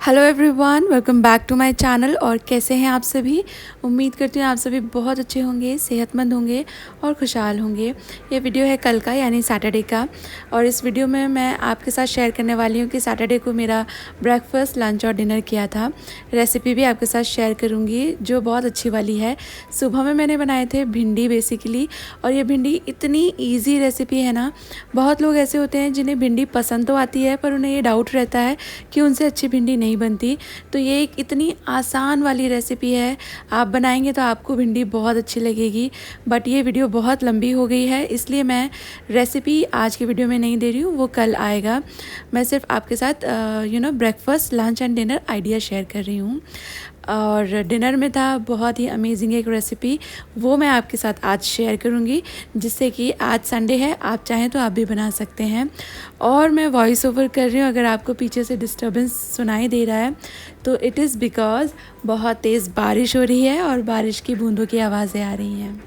Hello everyone, welcome back to my channel. और कैसे हैं आप सभी। उम्मीद करती हूँ आप सभी बहुत अच्छे होंगे, सेहतमंद होंगे और खुशहाल होंगे। ये वीडियो है कल का यानी सैटरडे का, और इस वीडियो में मैं आपके साथ शेयर करने वाली हूँ कि सैटरडे को मेरा ब्रेकफास्ट, लंच और डिनर किया था। रेसिपी भी आपके साथ शेयर करूँगी जो बहुत अच्छी वाली है। सुबह में मैंने बनाए थे भिंडी बेसिकली, और ये भिंडी इतनी ईजी रेसिपी है ना। बहुत लोग ऐसे होते हैं जिन्हें भिंडी पसंद तो आती है पर उन्हें ये डाउट रहता है कि उनसे अच्छी भिंडी नहीं बनती। तो ये एक इतनी आसान वाली रेसिपी है, आप बनाएंगे तो आपको भिंडी बहुत अच्छी लगेगी। बट ये वीडियो बहुत लंबी हो गई है, इसलिए मैं रेसिपी आज की वीडियो में नहीं दे रही हूँ, वो कल आएगा। मैं सिर्फ आपके साथ breakfast, lunch and dinner idea share कर रही हूँ। और डिनर में था बहुत ही अमेजिंग एक रेसिपी, वो मैं आपके साथ आज शेयर करूँगी, जिससे कि आज संडे है, आप चाहें तो आप भी बना सकते हैं। और मैं वॉइस ओवर कर रही हूँ, अगर आपको पीछे से डिस्टर्बेंस सुनाई दे रहा है तो इट इज़ बिकॉज़ बहुत तेज़ बारिश हो रही है और बारिश की बूंदों की आवाज़ें आ रही हैं।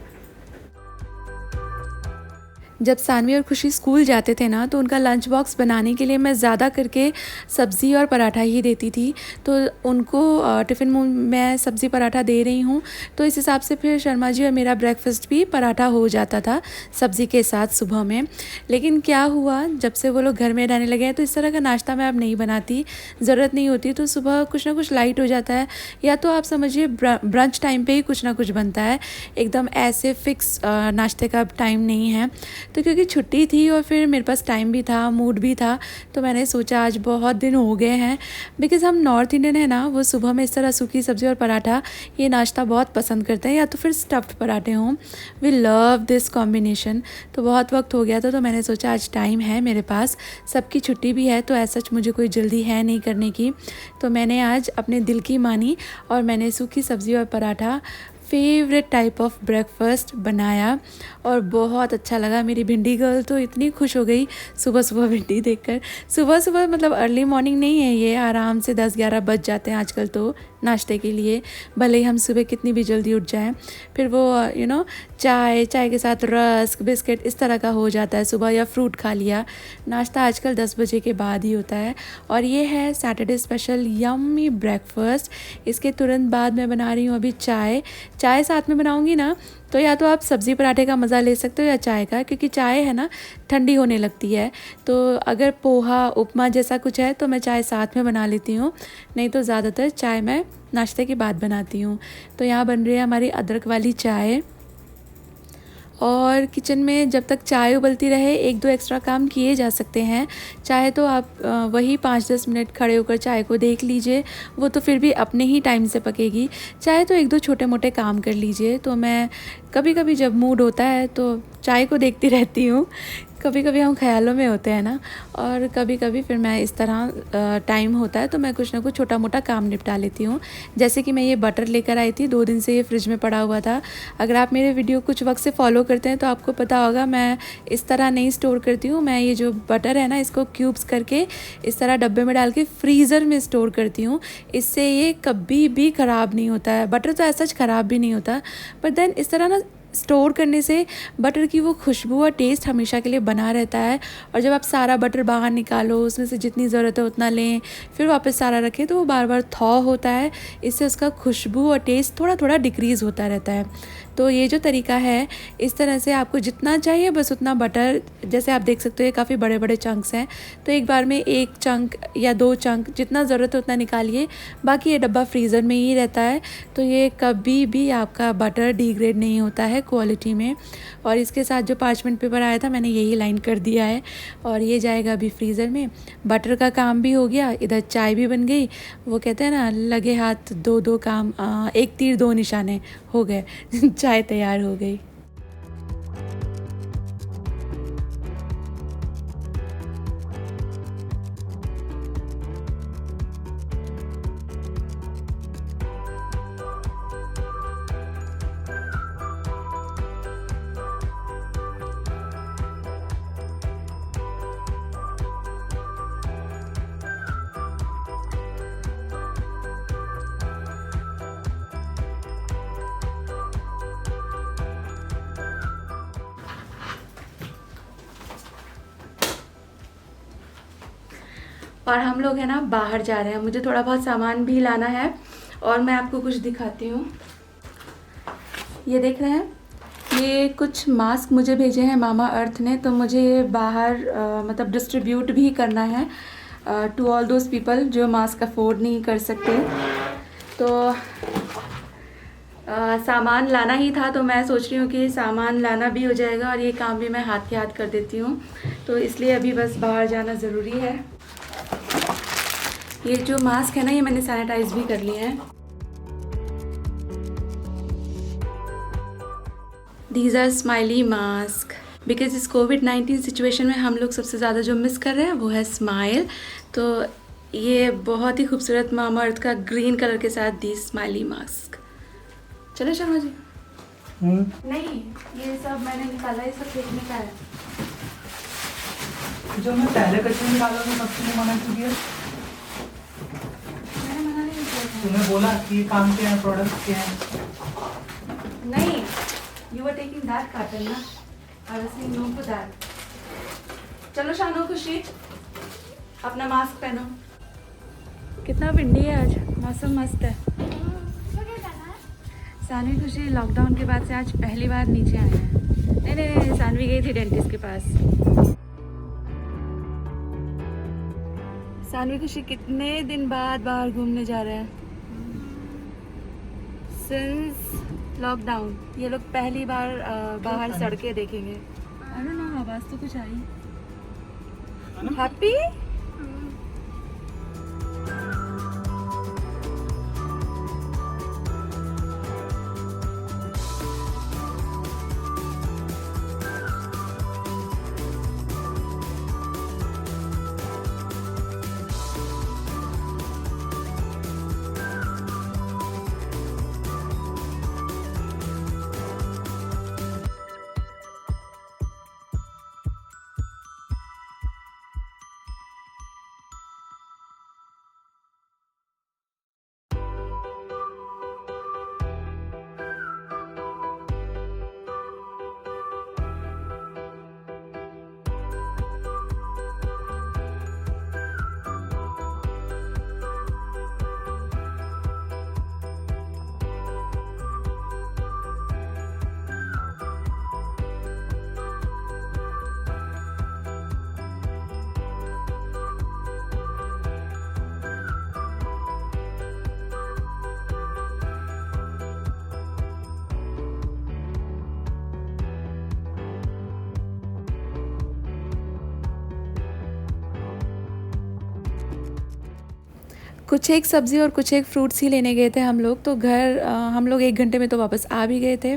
जब सानवी और खुशी स्कूल जाते थे ना, तो उनका लंच बॉक्स बनाने के लिए मैं ज़्यादा करके सब्ज़ी और पराठा ही देती थी। तो उनको टिफ़िन में मैं सब्ज़ी पराठा दे रही हूँ, तो इस हिसाब से फिर शर्मा जी और मेरा ब्रेकफास्ट भी पराठा हो जाता था सब्ज़ी के साथ सुबह में। लेकिन क्या हुआ, जब से वो लोग घर में रहने लगे हैं तो इस तरह का नाश्ता मैं अब नहीं बनाती, ज़रूरत नहीं होती। तो सुबह कुछ ना कुछ लाइट हो जाता है, या तो आप समझिए ब्रंच टाइम पे ही कुछ ना कुछ बनता है, एकदम ऐसे फिक्स नाश्ते का टाइम नहीं है। तो क्योंकि छुट्टी थी और फिर मेरे पास टाइम भी था, मूड भी था, तो मैंने सोचा आज बहुत दिन हो गए हैं, बिकॉज़ हम नॉर्थ इंडियन है ना, वो सुबह में इस तरह सूखी सब्ज़ी और पराठा ये नाश्ता बहुत पसंद करते हैं, या तो फिर स्टफ्ड पराठे हों। We love this combination. तो बहुत वक्त हो गया था, तो मैंने सोचा आज टाइम है मेरे पास, सबकी छुट्टी भी है, तो ऐसा मुझे कोई जल्दी है नहीं करने की। तो मैंने आज अपने दिल की मानी और मैंने सूखी सब्ज़ी और paratha favourite type of breakfast बनाया, और बहुत अच्छा लगा। मेरी भिंडी गर्ल तो इतनी खुश हो गई सुबह सुबह भिंडी देखकर। सुबह सुबह मतलब अर्ली मॉर्निंग नहीं है ये, आराम से 10-11 बज जाते हैं आजकल तो नाश्ते के लिए, भले ही हम सुबह कितनी भी जल्दी उठ जाएं। फिर वो चाय के साथ रस्क, बिस्किट इस तरह का हो जाता है सुबह, या फ्रूट खा लिया। नाश्ता आजकल 10 बजे के बाद ही होता है। और ये है सैटरडे स्पेशल यम्मी ब्रेकफास्ट। इसके तुरंत बाद मैं बना रही हूँ अभी चाय साथ में बनाऊँगी ना, तो या तो आप सब्ज़ी पराठे का मज़ा ले सकते हो या चाय का, क्योंकि चाय है ना ठंडी होने लगती है। तो अगर पोहा, उपमा जैसा कुछ है तो मैं चाय साथ में बना लेती हूँ, नहीं तो ज़्यादातर चाय मैं नाश्ते के बाद बनाती हूँ। तो यहाँ बन रही है हमारी अदरक वाली चाय, और किचन में जब तक चाय उबलती रहे 1-2 एक्स्ट्रा काम किए जा सकते हैं। चाहे तो आप वही 5-10 मिनट खड़े होकर चाय को देख लीजिए, वो तो फिर भी अपने ही टाइम से पकेगी। चाहे तो 1-2 छोटे मोटे काम कर लीजिए। तो मैं कभी कभी जब मूड होता है तो चाय को देखती रहती हूँ। कभी कभी हम ख्यालों में होते हैं ना, और कभी कभी फिर मैं इस तरह टाइम होता है तो मैं कुछ ना कुछ छोटा मोटा काम निपटा लेती हूँ। जैसे कि मैं ये बटर लेकर आई थी, 2 दिन से ये फ्रिज में पड़ा हुआ था। अगर आप मेरे वीडियो कुछ वक्त से फॉलो करते हैं तो आपको पता होगा, मैं इस तरह नहीं स्टोर करती हूँ। मैं ये जो बटर है ना, इसको क्यूब्स करके इस तरह डब्बे में डाल के फ्रीज़र में स्टोर करती हूँ। इससे ये कभी भी ख़राब नहीं होता है। बटर तो ऐसा ख़राब भी नहीं होता, पर देन इस तरह ना स्टोर करने से बटर की वो खुशबू और टेस्ट हमेशा के लिए बना रहता है। और जब आप सारा बटर बाहर निकालो, उसमें से जितनी ज़रूरत है उतना लें, फिर वापस सारा रखें, तो वो बार बार थॉ होता है। इससे उसका खुशबू और टेस्ट थोड़ा थोड़ा डिक्रीज़ होता रहता है। तो ये जो तरीका है, इस तरह से आपको जितना चाहिए बस उतना बटर, जैसे आप देख सकते हो ये काफ़ी बड़े बड़े चंक्स हैं, तो एक बार में 1 चंक या 2 चंक जितना ज़रूरत है उतना निकालिए। बाकी ये डब्बा फ्रीज़र में ही रहता है, तो ये कभी भी आपका बटर डिग्रेड नहीं होता है क्वालिटी में। और इसके साथ जो पार्चमेंट पेपर आया था, मैंने यही लाइन कर दिया है, और ये जाएगा अभी फ्रीज़र में। बटर का काम भी हो गया, इधर चाय भी बन गई। वो कहते हैं ना, लगे हाथ दो काम, 1 तीर 2 निशाने हो गए। चाय तैयार हो गई। और हम लोग है ना बाहर जा रहे हैं। मुझे थोड़ा बहुत सामान भी लाना है और मैं आपको कुछ दिखाती हूँ। ये देख रहे हैं, ये कुछ मास्क मुझे भेजे हैं मामा अर्थ ने, तो मुझे बाहर मतलब डिस्ट्रीब्यूट भी करना है टू ऑल दोज पीपल जो मास्क अफोर्ड नहीं कर सकते। तो सामान लाना ही था, तो मैं सोच रही हूँ कि सामान लाना भी हो जाएगा और ये काम भी मैं हाथ के हाथ कर देती हूँ। तो इसलिए अभी बस बाहर जाना ज़रूरी है। ये जो मास्क है ना, ये मैंने सैनिटाइज भी कर लिए हैं। These are smiley mask, because इस कोविड-19 सिचुएशन में हम लोग सबसे ज़्यादा जो मिस कर रहे हैं वो है स्माइल। तो ये बहुत ही खूबसूरत मामा अर्थ का ग्रीन कलर के साथ दी स्माइली मास्क। चलो शर्मा जी। नहीं, ये सब मैंने निकाला, ये सब फेंकने का है। जो मैं पहले कचरे निकाला था तब तुमने मना क्यों किया? मैंने मना नहीं किया था। तुम्हें बोला कि ये काम के हैं, प्रोडक्ट के हैं। नहीं, you were taking that carton ना, I was saying no to that. चलो शानो खुशी, अपना मास्क पहनो। कितना विंडी है आज, मौसम मस्त है। सानवी खुशी लॉकडाउन के बाद से आज पहली बार नीचे आए हैं। नहीं, सानवी गई थी डेंटिस्ट के पास। सानवी खुशी कितने दिन बाद बाहर घूमने जा रहे हैं सिंस लॉकडाउन। ये लोग पहली बार बाहर सड़कें देखेंगे। आई डोंट नो, आवाज़ तो कुछ आई। हैप्पी? कुछ एक सब्ज़ी और कुछ एक फ्रूट्स ही लेने गए थे हम लोग। तो घर हम लोग 1 घंटे में तो वापस आ भी गए थे।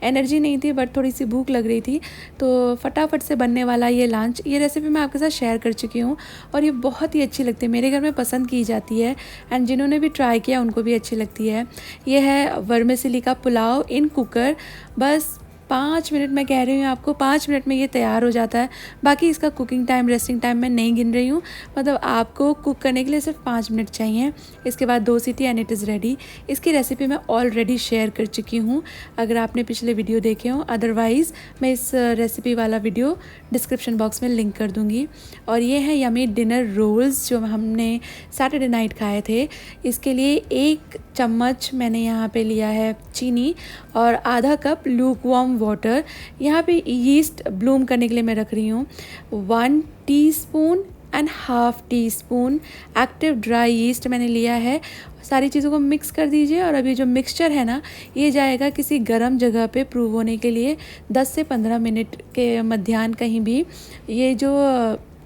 एनर्जी नहीं थी बट थोड़ी सी भूख लग रही थी, तो फटाफट से बनने वाला ये लंच, ये रेसिपी मैं आपके साथ शेयर कर चुकी हूँ और ये बहुत ही अच्छी लगती है, मेरे घर में पसंद की जाती है एंड जिन्होंने भी ट्राई किया उनको भी अच्छी लगती है। ये है वर्मिसेली का पुलाव इन कुकर। बस 5 मिनट, मैं कह रही हूँ आपको, 5 मिनट में ये तैयार हो जाता है। बाकी इसका कुकिंग टाइम, रेस्टिंग टाइम मैं नहीं गिन रही हूँ, मतलब आपको कुक करने के लिए सिर्फ 5 मिनट चाहिए। इसके बाद 2 सीटी एंड इट इज़ रेडी। इसकी रेसिपी मैं ऑलरेडी शेयर कर चुकी हूँ अगर आपने पिछले वीडियो देखे हों, अदरवाइज़ मैं इस रेसिपी वाला वीडियो डिस्क्रिप्शन बॉक्स में लिंक कर दूँगी। और ये है यमी डिनर रोल्स जो हमने सैटरडे नाइट खाए थे। इसके लिए 1 चम्मच मैंने यहाँ पे लिया है चीनी और आधा कप लूकवार्म वाटर। यहाँ पे यीस्ट ब्लूम करने के लिए मैं रख रही हूँ 1 teaspoon and half tea spoon active dry yeast मैंने लिया है। सारी चीज़ों को मिक्स कर दीजिए और अभी जो मिक्सचर है ना, ये जाएगा किसी गर्म जगह पे प्रूव होने के लिए 10 से 15 मिनट के मध्याह्न कहीं भी। ये जो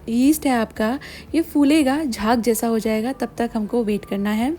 यीस्ट है आपका, ये फूलेगा, झाग जैसा हो जाएगा, तब तक हमको वेट करना है।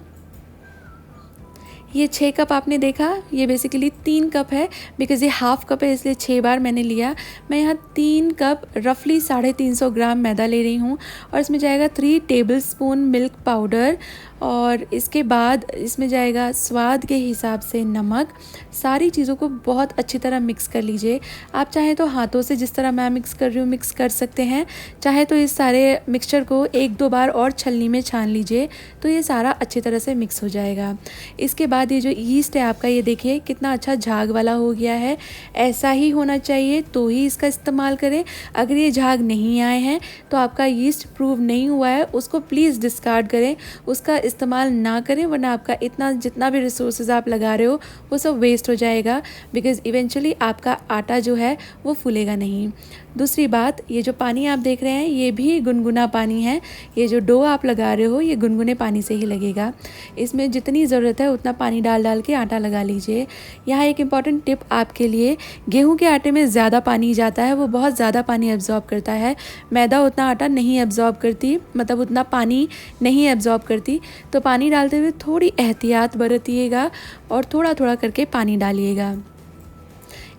ये 6 कप आपने देखा, ये बेसिकली 3 कप है बिकॉज़ ये हाफ़ कप है, इसलिए 6 बार मैंने लिया। मैं यहाँ 3 कप रफली 350 ग्राम मैदा ले रही हूँ और इसमें जाएगा 3 टेबलस्पून मिल्क पाउडर और इसके बाद इसमें जाएगा स्वाद के हिसाब से नमक। सारी चीज़ों को बहुत अच्छी तरह मिक्स कर लीजिए। आप चाहें तो हाथों से, जिस तरह मैं मिक्स कर रही हूँ, मिक्स कर सकते हैं। चाहे तो इस सारे मिक्सचर को 1-2 बार और छलनी में छान लीजिए, तो ये सारा अच्छी तरह से मिक्स हो जाएगा। इसके बाद बाद ये जो ईस्ट है आपका, ये देखिए कितना अच्छा झाग वाला हो गया है। ऐसा ही होना चाहिए तो ही इसका इस्तेमाल करें। अगर ये झाग नहीं आए हैं तो आपका ईस्ट प्रूव नहीं हुआ है, उसको प्लीज़ डिस्कार्ड करें, उसका इस्तेमाल ना करें, वरना आपका इतना जितना भी रिसोर्सेज आप लगा रहे हो वो सब वेस्ट हो जाएगा, बिकॉज़ इवेंचुअली आपका आटा जो है वो फूलेगा नहीं। दूसरी बात, ये जो पानी आप देख रहे हैं ये भी गुनगुना पानी है। ये जो डो आप लगा रहे हो ये गुनगुने पानी से ही लगेगा। इसमें जितनी ज़रूरत है उतना पानी डाल डाल के आटा लगा लीजिए। यहाँ एक इम्पॉर्टेंट टिप आपके लिए, गेहूं के आटे में ज़्यादा पानी जाता है, वो बहुत ज़्यादा पानी एब्जॉर्ब करता है। मैदा उतना आटा नहीं एब्जॉर्ब करती, मतलब उतना पानी नहीं एब्जॉर्ब करती। तो पानी डालते हुए थोड़ी एहतियात बरतिएगा और थोड़ा थोड़ा करके पानी डालिएगा।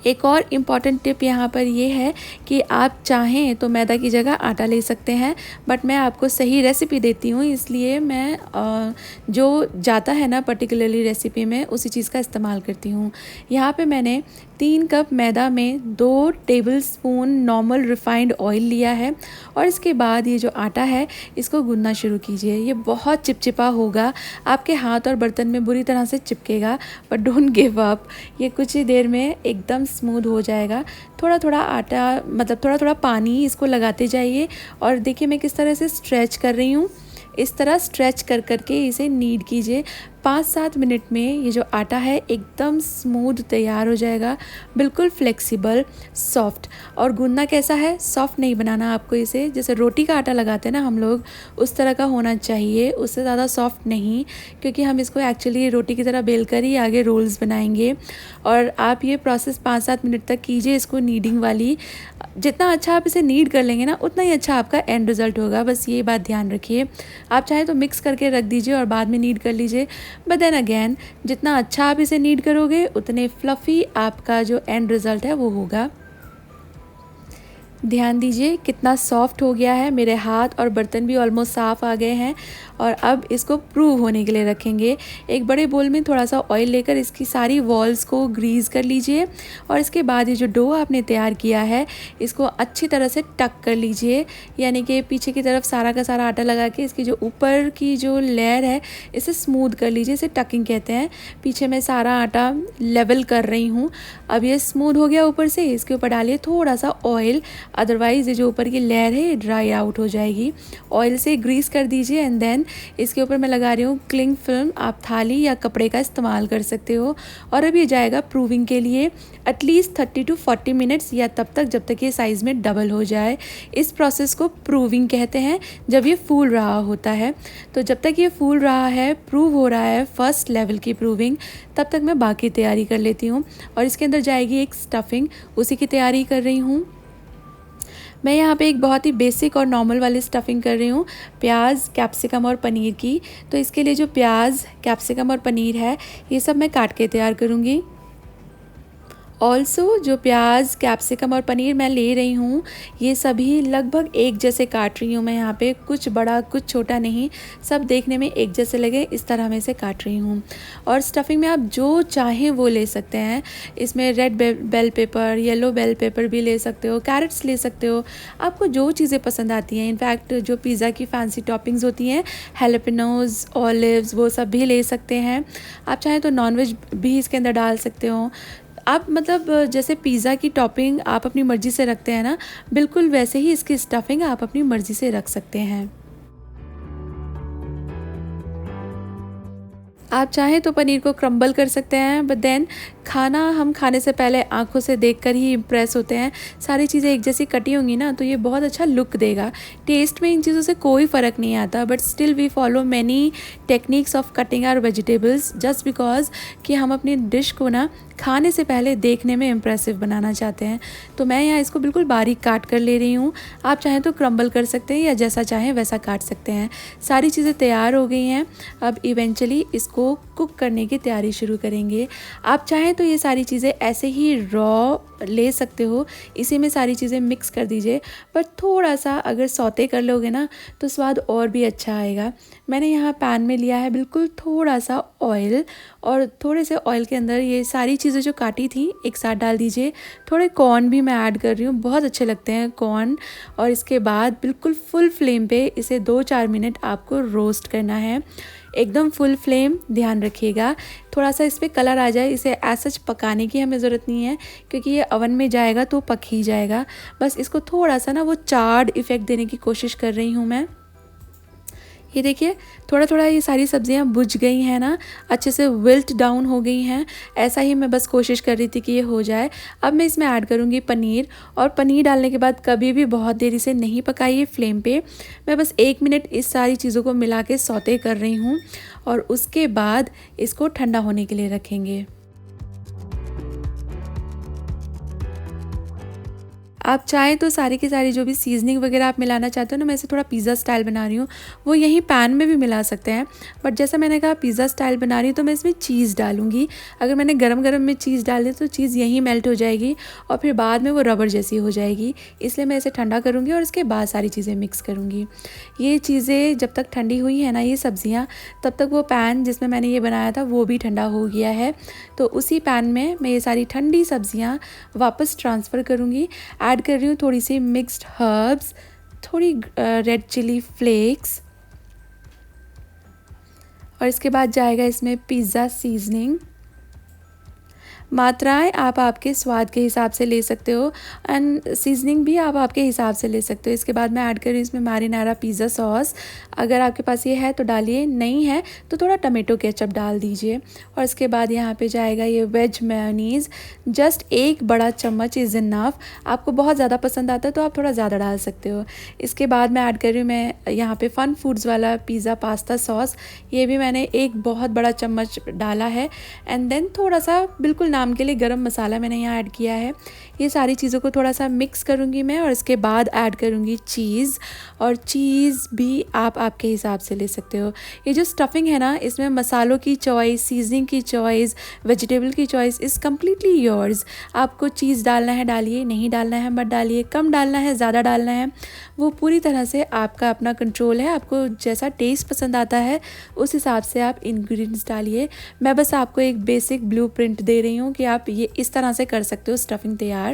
एक और इम्पॉर्टेंट टिप यहाँ पर ये है कि आप चाहें तो मैदा की जगह आटा ले सकते हैं, बट मैं आपको सही रेसिपी देती हूँ, इसलिए मैं जो जाता है ना पर्टिकुलरली रेसिपी में उसी चीज़ का इस्तेमाल करती हूँ। यहाँ पे मैंने 3 कप मैदा में 2 टेबलस्पून नॉर्मल रिफाइंड ऑयल लिया है और इसके बाद ये जो आटा है इसको गूंदना शुरू कीजिए। ये बहुत चिपचिपा होगा, आपके हाथ और बर्तन में बुरी तरह से चिपकेगा, बट डोंट गिव अप, ये कुछ ही देर में एकदम स्मूथ हो जाएगा। थोड़ा थोड़ा आटा, मतलब थोड़ा थोड़ा पानी इसको लगाते जाइए और देखिए मैं किस तरह से स्ट्रेच कर रही हूँ। इस तरह स्ट्रेच कर करके इसे नीड कीजिए। 5-7 मिनट में ये जो आटा है एकदम स्मूथ तैयार हो जाएगा, बिल्कुल फ्लेक्सिबल, सॉफ्ट। और गूंदना कैसा है, सॉफ्ट नहीं बनाना आपको इसे, जैसे रोटी का आटा लगाते हैं ना हम लोग, उस तरह का होना चाहिए, उससे ज़्यादा सॉफ्ट नहीं, क्योंकि हम इसको एक्चुअली रोटी की तरह बेल कर ही आगे रोल्स बनाएंगे। और आप ये प्रोसेस 5-7 मिनट तक कीजिए इसको, नीडिंग वाली। जितना अच्छा आप इसे नीड कर लेंगे ना उतना ही अच्छा आपका एंड रिज़ल्ट होगा, बस ये बात ध्यान रखिए। आप चाहे तो मिक्स करके रख दीजिए और बाद में नीड कर लीजिए, बट देन अगेन जितना अच्छा आप इसे नीड करोगे उतने फ्लफ़ी आपका जो एंड रिज़ल्ट है वो होगा। ध्यान दीजिए कितना सॉफ्ट हो गया है, मेरे हाथ और बर्तन भी ऑलमोस्ट साफ़ आ गए हैं। और अब इसको प्रूव होने के लिए रखेंगे। एक बड़े बोल में थोड़ा सा ऑयल लेकर इसकी सारी वॉल्स को ग्रीस कर लीजिए और इसके बाद ये जो डो आपने तैयार किया है इसको अच्छी तरह से टक कर लीजिए, यानी कि पीछे की तरफ सारा का सारा आटा लगा के इसकी जो ऊपर की जो लेयर है इसे स्मूथ कर लीजिए, इसे टकिंग कहते हैं। पीछे मैं सारा आटा लेवल कर रही हूँ। अब ये स्मूथ हो गया ऊपर से, इसके ऊपर डालिए थोड़ा सा ऑयल, अदरवाइज़ ये जो ऊपर की लेयर है ये ड्राई आउट हो जाएगी। ऑयल से ग्रीस कर दीजिए एंड देन इसके ऊपर मैं लगा रही हूँ क्लिंग फिल्म। आप थाली या कपड़े का इस्तेमाल कर सकते हो। और अब ये जाएगा प्रूविंग के लिए एटलीस्ट 30 to 40 मिनट्स, या तब तक जब तक ये साइज़ में डबल हो जाए। इस प्रोसेस को प्रूविंग कहते हैं, जब ये फूल रहा होता है। तो जब तक ये फूल रहा है, प्रूव हो रहा है फर्स्ट लेवल की प्रूविंग, तब तक मैं बाकी तैयारी कर लेती हूँ। और इसके अंदर जाएगी एक स्टफिंग, उसी की तैयारी कर रही हूँ। मैं यहाँ पे एक बहुत ही बेसिक और नॉर्मल वाली स्टफिंग कर रही हूँ, प्याज, कैप्सिकम और पनीर की। तो इसके लिए जो प्याज, कैप्सिकम और पनीर है ये सब मैं काट के तैयार करूँगी। ऑल्सो जो प्याज, कैप्सिकम और पनीर मैं ले रही हूँ ये सभी लगभग एक जैसे काट रही हूँ मैं यहाँ पे, कुछ बड़ा कुछ छोटा नहीं, सब देखने में एक जैसे लगे इस तरह मैं इसे काट रही हूँ। और स्टफिंग में आप जो चाहें वो ले सकते हैं। इसमें red bell pepper, yellow bell pepper भी ले सकते हो, कैरेट्स ले सकते हो, आपको जो चीज़ें पसंद आती हैं। इनफैक्ट जो पिज़्ज़ा की फैंसी टॉपिंग्स होती हैं, हैलोपिनोज, ऑलिव्स, वो सब भी ले सकते हैं। आप चाहें तो नॉनवेज भी इसके अंदर डाल सकते हो। आप मतलब जैसे पिज़्ज़ा की टॉपिंग आप अपनी मर्ज़ी से रखते हैं ना, बिल्कुल वैसे ही इसकी स्टफिंग आप अपनी मर्ज़ी से रख सकते हैं। आप चाहें तो पनीर को क्रम्बल कर सकते हैं, बट देन खाना हम खाने से पहले आंखों से देखकर ही इम्प्रेस होते हैं। सारी चीज़ें एक जैसी कटी होंगी ना तो ये बहुत अच्छा लुक देगा। टेस्ट में इन चीज़ों से कोई फ़र्क नहीं आता, but still we follow many techniques of cutting our vegetables just because कि हम अपनी डिश को ना खाने से पहले देखने में इम्प्रेसिव बनाना चाहते हैं। तो मैं यहाँ इसको बिल्कुल बारीक काट कर ले रही हूँ। आप चाहें तो क्रम्बल कर सकते हैं या जैसा चाहें वैसा काट सकते हैं। सारी चीज़ें तैयार हो गई हैं। अब इवेंचुअली इसको कुक करने की तैयारी शुरू करेंगे। आप चाहें तो ये सारी चीज़ें ऐसे ही रॉ ले सकते हो, इसी में सारी चीज़ें मिक्स कर दीजिए, पर थोड़ा सा अगर सौते कर लोगे ना तो स्वाद और भी अच्छा आएगा। मैंने यहाँ पैन में लिया है बिल्कुल थोड़ा सा ऑयल, और थोड़े से ऑयल के अंदर ये सारी चीज़ें जो काटी थी एक साथ डाल दीजिए। थोड़े कॉर्न भी मैं ऐड कर रही हूँ, बहुत अच्छे लगते हैं कॉर्न। और इसके बाद बिल्कुल फुल फ्लेम पे इसे 2-4 मिनट आपको रोस्ट करना है, एकदम फुल फ्लेम ध्यान रखिए। रखिएगा। थोड़ा सा इस पर कलर आ जाए, इसे ऐसा पकाने की हमें ज़रूरत नहीं है क्योंकि ये ओवन में जाएगा तो पक ही जाएगा। बस इसको थोड़ा सा ना वो चार्ड इफ़ेक्ट देने की कोशिश कर रही हूँ मैं। ये देखिए थोड़ा थोड़ा ये सारी सब्जियां बुझ गई हैं ना, अच्छे से विल्ट डाउन हो गई हैं। ऐसा ही मैं बस कोशिश कर रही थी कि ये हो जाए। अब मैं इसमें ऐड करूँगी पनीर, और पनीर डालने के बाद कभी भी बहुत देरी से नहीं पकाइए फ्लेम पे। मैं बस 1 मिनट इस सारी चीज़ों को मिला के सौते कर रही हूँ और उसके बाद इसको ठंडा होने के लिए रखेंगे। आप चाहें तो सारी की सारी जो भी सीजनिंग वगैरह आप मिलाना चाहते हो ना, मैं इसे थोड़ा पिज़्ज़ा स्टाइल बना रही हूँ, वो यहीं पैन में भी मिला सकते हैं। बट जैसा मैंने कहा पिज़्ज़ा स्टाइल बना रही हूँ तो मैं इसमें चीज़ डालूँगी। अगर मैंने गरम गरम में चीज़ डाल दी तो चीज़ यहीं मेल्ट हो जाएगी और फिर बाद में वो रबर जैसी हो जाएगी। इसलिए मैं इसे ठंडा करूँगी और उसके बाद सारी चीज़ें मिक्स करूँगी। ये चीज़ें जब तक ठंडी हुई है ना, ये सब्ज़ियाँ, तब तक वो पैन जिसमें मैंने ये बनाया था वो भी ठंडा हो गया है। तो उसी पैन में मैं ये सारी ठंडी सब्ज़ियाँ वापस ट्रांसफ़र करूँगी। ऐड कर रही हूँ थोड़ी सी मिक्स्ड हर्ब्स, थोड़ी रेड चिली फ्लेक्स, और इसके बाद जाएगा इसमें पिज़्ज़ा सीजनिंग। मात्राएं आप आपके स्वाद के हिसाब से ले सकते हो एंड सीजनिंग भी आप आपके हिसाब से ले सकते हो। इसके बाद मैं ऐड कर रही हूँ इसमें मैरिनारा पिज़्ज़ा सॉस। अगर आपके पास ये है तो डालिए, नहीं है तो थोड़ा टमेटो केचप डाल दीजिए। और इसके बाद यहाँ पे जाएगा ये वेज मेयोनीज़। जस्ट 1 बड़ा चम्मच इज़ इनफ। आपको बहुत ज़्यादा पसंद आता है तो आप थोड़ा ज़्यादा डाल सकते हो। इसके बाद मैं ऐड कर रही हूँ मैं यहाँ पे फन फूड्स वाला पिज़्ज़ा पास्ता सॉस। ये भी मैंने 1 बहुत बड़ा चम्मच डाला है। एंड देन थोड़ा सा बिल्कुल नाम के लिए गरम मसाला मैंने यहाँ ऐड किया है। ये सारी चीज़ों को थोड़ा सा मिक्स करूँगी मैं और इसके बाद ऐड करूँगी चीज़। और चीज़ भी आप आपके हिसाब से ले सकते हो। ये जो स्टफिंग है ना, इसमें मसालों की चॉइस, सीजनिंग की चॉइस, वेजिटेबल की चॉइस इज़ कम्प्लीटली योर्स। आपको चीज़ डालना है डालिए, नहीं डालना है मत डालिए, कम डालना है ज़्यादा डालना है, वो पूरी तरह से आपका अपना कंट्रोल है। आपको जैसा टेस्ट पसंद आता है उस हिसाब से आप इंग्रेडिएंट्स डालिए। मैं बस आपको एक बेसिक ब्लूप्रिंट दे रही हूँ कि आप ये इस तरह से कर सकते हो स्टफिंग तैयार।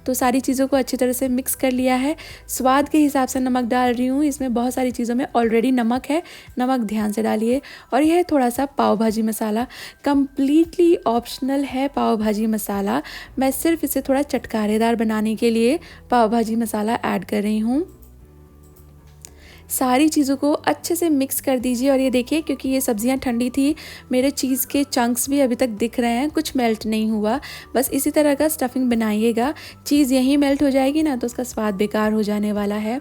तो सारी चीज़ों को अच्छी तरह से मिक्स कर लिया है। स्वाद के हिसाब से नमक डाल रही हूँ। इसमें बहुत सारी चीज़ों में ऑलरेडी नमक है, नमक ध्यान से डालिए। और यह है थोड़ा सा पाव भाजी मसाला, कम्प्लीटली ऑप्शनल है पाव भाजी मसाला। मैं सिर्फ इसे थोड़ा चटकारेदार बनाने के लिए पाव भाजी मसाला ऐड कर रही हूँ। सारी चीज़ों को अच्छे से मिक्स कर दीजिए। और ये देखिए क्योंकि ये सब्ज़ियाँ ठंडी थी, मेरे चीज़ के चंक्स भी अभी तक दिख रहे हैं, कुछ मेल्ट नहीं हुआ। बस इसी तरह का स्टफिंग बनाइएगा। चीज़ यहीं मेल्ट हो जाएगी ना तो उसका स्वाद बेकार हो जाने वाला है।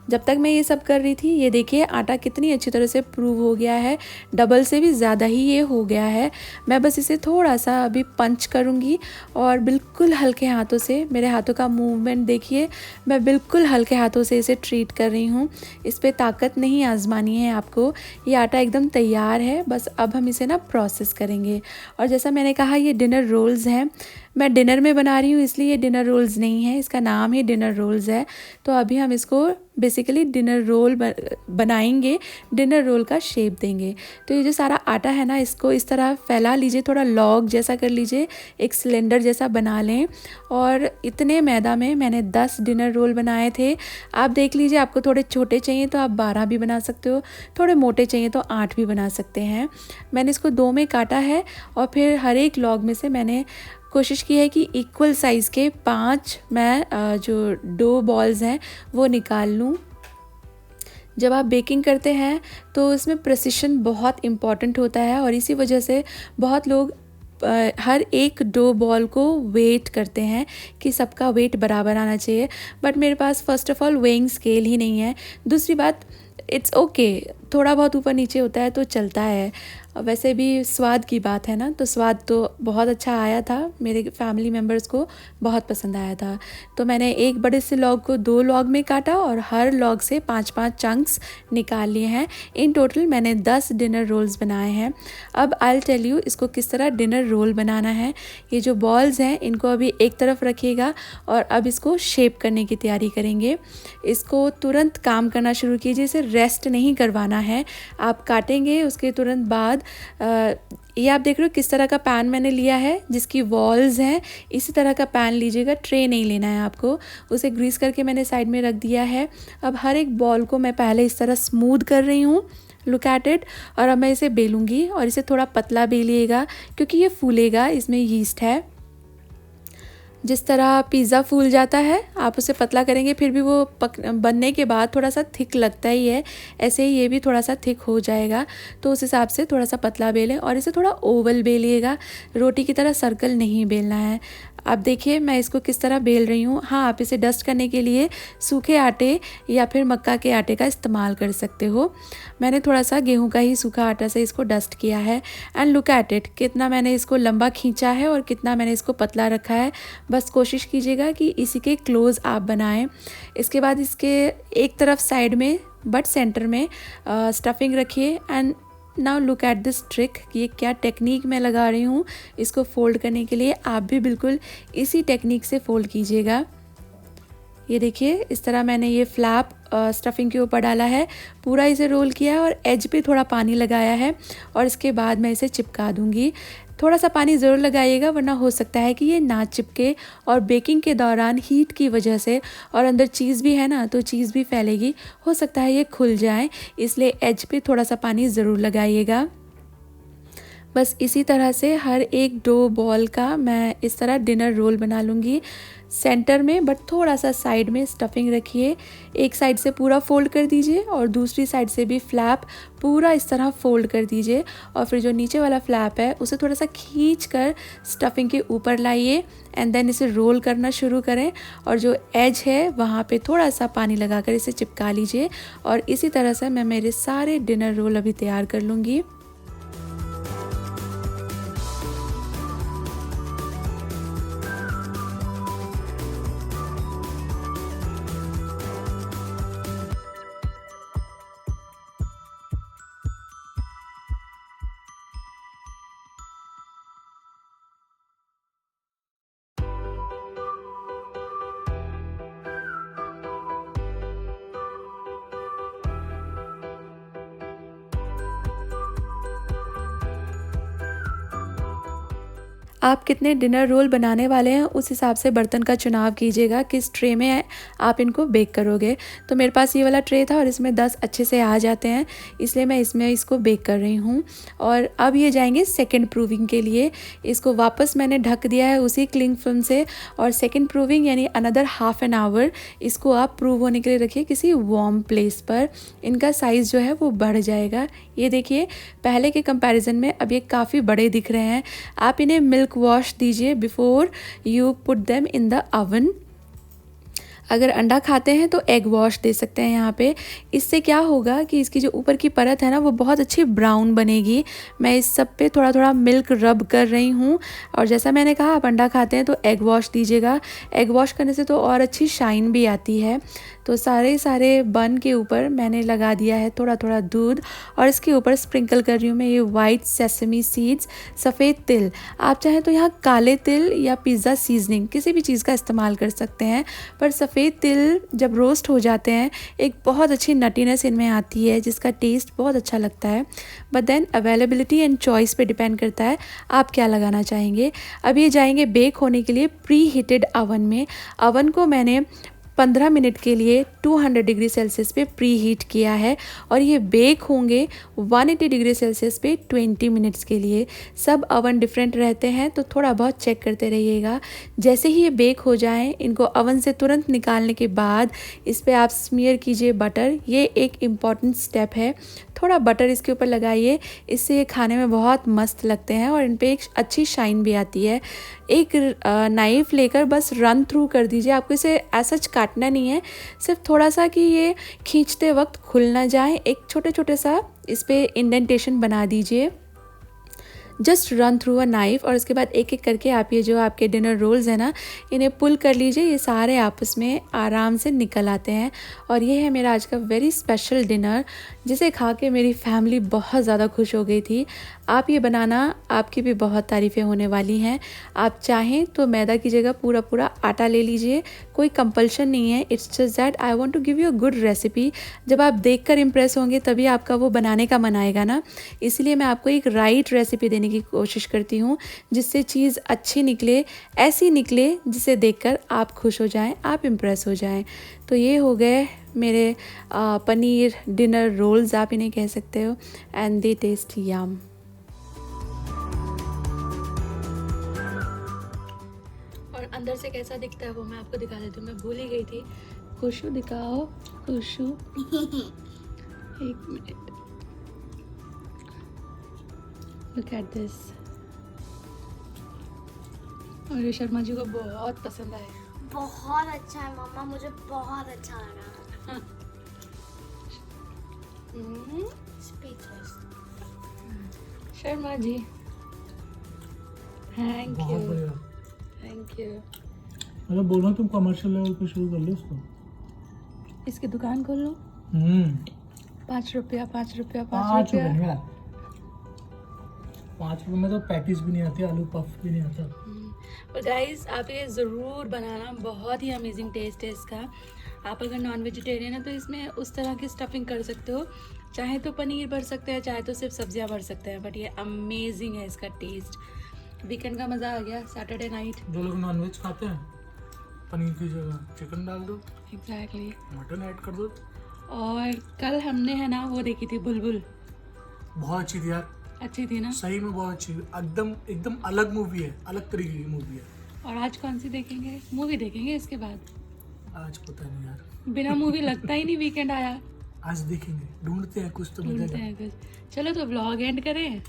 जब तक मैं ये सब कर रही थी, ये देखिए आटा कितनी अच्छी तरह से प्रूव हो गया है, डबल से भी ज़्यादा ही ये हो गया है। मैं बस इसे थोड़ा सा अभी पंच करूँगी और बिल्कुल हल्के हाथों से, मेरे हाथों का मूवमेंट देखिए, मैं बिल्कुल हल्के हाथों से इसे ट्रीट कर रही हूँ। इस पर ताकत नहीं आजमानी है आपको। ये आटा एकदम तैयार है, बस अब हम इसे ना प्रोसेस करेंगे। और जैसा मैंने कहा ये डिनर रोल्स हैं, मैं डिनर में बना रही हूँ इसलिए ये डिनर रोल्स नहीं है, इसका नाम ही डिनर रोल्स है। तो अभी हम इसको बेसिकली डिनर रोल बनाएंगे, डिनर रोल का शेप देंगे। तो ये जो सारा आटा है ना, इसको इस तरह फैला लीजिए, थोड़ा लॉग जैसा कर लीजिए, एक सिलेंडर जैसा बना लें। और इतने मैदा में मैंने 10 डिनर रोल बनाए थे। आप देख लीजिए, आपको थोड़े छोटे चाहिए तो आप 12 भी बना सकते हो, थोड़े मोटे चाहिए तो 8 भी बना सकते हैं। मैंने इसको 2 में काटा है और फिर हर एक लॉग में से मैंने कोशिश की है कि इक्वल साइज़ के 5 मैं जो डो बॉल्स हैं वो निकाल लूँ। जब आप बेकिंग करते हैं तो इसमें प्रिसिशन बहुत इम्पॉर्टेंट होता है और इसी वजह से बहुत लोग हर एक डो बॉल को वेट करते हैं कि सबका वेट बराबर आना चाहिए। बट मेरे पास first of all weighing scale ही नहीं है। दूसरी बात, इट्स ओके, थोड़ा बहुत ऊपर नीचे होता है तो चलता है। वैसे भी स्वाद की बात है ना, तो स्वाद तो बहुत अच्छा आया था, मेरे फैमिली मेम्बर्स को बहुत पसंद आया था। तो मैंने एक बड़े से लॉग को 2 लॉग में काटा और हर लॉग से 5-5 चंक्स निकाल लिए हैं। इन टोटल मैंने 10 डिनर रोल्स बनाए हैं। अब आई विल टेल यू इसको किस तरह डिनर रोल बनाना है। ये जो बॉल्स हैं इनको अभी एक तरफ रखिएगा और अब इसको शेप करने की तैयारी करेंगे। इसको तुरंत काम करना शुरू कीजिए, इसे रेस्ट नहीं करवाना है। आप काटेंगे उसके तुरंत बाद ये आप देख रहे हो किस तरह का पैन मैंने लिया है जिसकी वॉल्स हैं, इसी तरह का पैन लीजिएगा, ट्रे नहीं लेना है आपको। उसे ग्रीस करके मैंने साइड में रख दिया है। अब हर एक बॉल को मैं पहले इस तरह स्मूथ कर रही हूँ, लुक एट इट। और अब मैं इसे बेलूँगी और इसे थोड़ा पतला बेलिएगा क्योंकि ये फूलेगा, इसमें यीस्ट है। जिस तरह पिज़्ज़ा फूल जाता है आप उसे पतला करेंगे फिर भी वो बनने के बाद थोड़ा सा थिक लगता ही है, ऐसे ही ये भी थोड़ा सा थिक हो जाएगा। तो उस हिसाब से थोड़ा सा पतला बेलें और इसे थोड़ा ओवल बेलिएगा, रोटी की तरह सर्कल नहीं बेलना है। अब देखिए मैं इसको किस तरह बेल रही हूँ। हाँ, आप इसे डस्ट करने के लिए सूखे आटे या फिर मक्का के आटे का इस्तेमाल कर सकते हो। मैंने थोड़ा सा गेहूं का ही सूखा आटा से इसको डस्ट किया है। एंड लुक एट इट, कितना मैंने इसको लंबा खींचा है और कितना मैंने इसको पतला रखा है। बस कोशिश कीजिएगा कि इसी के क्लोज आप बनाएं। इसके बाद इसके एक तरफ साइड में बट सेंटर में स्टफिंग रखिए। And now look at this trick, ये क्या टेक्निक मैं लगा रही हूँ इसको फोल्ड करने के लिए। आप भी बिल्कुल इसी टेक्निक से फोल्ड कीजिएगा। ये देखिए इस तरह मैंने ये फ्लैप स्टफिंग के ऊपर डाला है, पूरा इसे रोल किया है और एज पे थोड़ा पानी लगाया है और इसके बाद मैं इसे चिपका दूंगी। थोड़ा सा पानी ज़रूर लगाइएगा वरना हो सकता है कि ये ना चिपके और बेकिंग के दौरान हीट की वजह से, और अंदर चीज़ भी है ना तो चीज़ भी फैलेगी, हो सकता है ये खुल जाए, इसलिए एज पे थोड़ा सा पानी ज़रूर लगाइएगा। बस इसी तरह से हर एक डो बॉल का मैं इस तरह डिनर रोल बना लूँगी। सेंटर में बट थोड़ा सा साइड में स्टफिंग रखिए, एक साइड से पूरा फोल्ड कर दीजिए और दूसरी साइड से भी फ्लैप पूरा इस तरह फोल्ड कर दीजिए और फिर जो नीचे वाला फ्लैप है उसे थोड़ा सा खींच कर स्टफिंग के ऊपर लाइए एंड देन इसे रोल करना शुरू करें और जो एज है वहाँ पे थोड़ा सा पानी लगाकर इसे चिपका लीजिए। और इसी तरह से मैं मेरे सारे डिनर रोल अभी तैयार कर लूँगी। आप कितने डिनर रोल बनाने वाले हैं उस हिसाब से बर्तन का चुनाव कीजिएगा, किस ट्रे में आप इनको बेक करोगे। तो मेरे पास ये वाला ट्रे था और इसमें 10 अच्छे से आ जाते हैं, इसलिए मैं इसमें इसको बेक कर रही हूँ। और अब ये जाएंगे सेकंड प्रूविंग के लिए। इसको वापस मैंने ढक दिया है उसी क्लिंग फिल्म से और सेकंड प्रूविंग यानी अनदर हाफ एन आवर इसको आप प्रूव होने के लिए रखिए किसी वार्म प्लेस पर। इनका साइज़ जो है वो बढ़ जाएगा। ये देखिए पहले के कंपैरिजन में अब ये काफ़ी बड़े दिख रहे हैं। आप इन्हें मिल्क वॉश दीजिए before you put them in the oven. अगर अंडा खाते हैं तो एग वॉश दे सकते हैं यहाँ पे। इससे क्या होगा कि इसकी जो ऊपर की परत है ना वो बहुत अच्छी ब्राउन बनेगी। मैं इस सब पे थोड़ा थोड़ा मिल्क रब कर रही हूँ। और जैसा मैंने कहा आप अंडा खाते हैं तो एग वॉश दीजिएगा। एग वॉश करने से तो और अच्छी शाइन भी आती है। तो सारे बन के ऊपर मैंने लगा दिया है थोड़ा थोड़ा दूध और इसके ऊपर स्प्रिंकल कर रही हूँ मैं ये वाइट सेसमी सीड्स, सफ़ेद तिल। आप चाहें तो यहाँ काले तिल या पिज़्ज़ा सीजनिंग किसी भी चीज़ का इस्तेमाल कर सकते हैं, पर सफ़ेद तिल जब रोस्ट हो जाते हैं एक बहुत अच्छी नटीनेस इनमें आती है जिसका टेस्ट बहुत अच्छा लगता है। But then availability and choice पे डिपेंड करता है आप क्या लगाना चाहेंगे। अब ये जाएंगे बेक होने के लिए प्री हीटेड ओवन में। ओवन को मैंने 15 मिनट के लिए 200 डिग्री सेल्सियस पे प्री हीट किया है और ये बेक होंगे 180 डिग्री सेल्सियस पे 20 मिनट्स के लिए। सब ओवन डिफरेंट रहते हैं तो थोड़ा बहुत चेक करते रहिएगा। जैसे ही ये बेक हो जाएं इनको ओवन से तुरंत निकालने के बाद इस पर आप स्मीयर कीजिए बटर। ये एक इम्पॉर्टेंट स्टेप है। थोड़ा बटर इसके ऊपर लगाइए, इससे ये खाने में बहुत मस्त लगते हैं और इन पर एक अच्छी शाइन भी आती है। एक नाइफ लेकर बस रन थ्रू कर दीजिए। आपको इसे ऐसा काटना नहीं है, सिर्फ थोड़ा सा कि ये खींचते वक्त खुल ना जाए, एक छोटे छोटे सा इस पर इंडेंटेशन बना दीजिए। Just run through a knife और उसके बाद एक एक करके आप ये जो आपके डिनर रोल्स हैं ना इन्हें पुल कर लीजिए। ये सारे आपस में आराम से निकल आते हैं। और ये है मेरा आज का वेरी स्पेशल डिनर जिसे खा के मेरी फैमिली बहुत ज़्यादा खुश हो गई थी। आप ये बनाना, आपकी भी बहुत तारीफ़ें होने वाली हैं। आप चाहें तो मैदा की जगह पूरा पूरा आटा ले लीजिए, कोई कंपल्शन नहीं है। It's just that I want to give you a good recipe. जब आप देखकर इम्प्रेस होंगे तभी आपका वो बनाने का मन आएगा ना, इसलिए मैं आपको एक राइट रेसिपी देने की कोशिश करती हूँ जिससे चीज़ अच्छी निकले, ऐसी निकले जिसे देखकर आप खुश हो जाएं, आप इम्प्रेस हो जाएं। तो ये हो गए मेरे पनीर डिनर रोल्स आप इन्हें कह सकते हो, एंड दे टेस्ट यम। और अंदर से कैसा दिखता है वो मैं आपको दिखा देती हूँ, मैं भूल ही गई थी। खुशू दिखाओ, खुशू। एक मिनट, लुक एट दिस। और ये शर्मा जी को बहुत पसंद आया। बहुत अच्छा है मम्मा, मुझे बहुत अच्छा लगा। स्पीचलेस। शर्मा जी, थैंक बहुत यू, बढ़िया। Thank you. मतलब बोल रहा हूँ तुम कमर्शियल लेवल पे शुरू कर लो इसको। इसकी दुकान खोल लो। 5 रुपया, 5 रुपया, 5 5 रुपया। रुपए में 5 रुपए में तो पैटीज भी नहीं आती, आलू पफ भी नहीं आता। और गाइस आप ये ज़रूर बनाना, बहुत ही अमेजिंग टेस्ट है इसका। आप अगर नॉन वेजिटेरियन है तो इसमें उस तरह की स्टफिंग कर सकते हो, चाहे तो पनीर भर सकते हैं, चाहे तो सिर्फ सब्जियां भर सकते हैं, बट ये अमेजिंग है इसका टेस्ट। वीकेंड का मज़ा आ गया, सैटरडे नाइट। जो लोग नॉनवेज खाते हैं पनीर की जगह चिकन डाल दो, एग्जैक्टली। मटन ऐड कर दो। और कल हमने है ना वो देखी थी बुलबुल, बहुत अच्छी थी यार, अच्छी थी ना। सही में बहुत अच्छी, एकदम एकदम अलग मूवी है, अलग तरीके की मूवी है। और आज कौन सी देखेंगे? मूवी देखेंगे इसके बाद। आज पता नहीं यार, बिना मूवी लगता ही नहीं वीकेंड आया। आज देखेंगे, ढूंढते हैं कुछ तो ढूंढते मिलेगा। हैं कुछ। चलो तो व्लॉग एंड करें,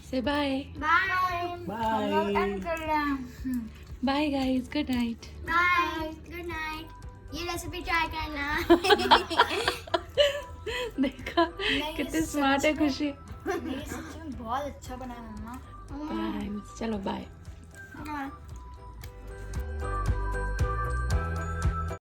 से बाय। बाय। बाय। हम लोग एंड कर रहे हैं। Bye guys, good night. Bye, good night. ये रेसिपी ट्राई करना। देखा कितने स्मार्ट है खुशी। ये सच में बहुत अच्छा बना है मम्मा। थैंक्स, चलो बाय। बाय।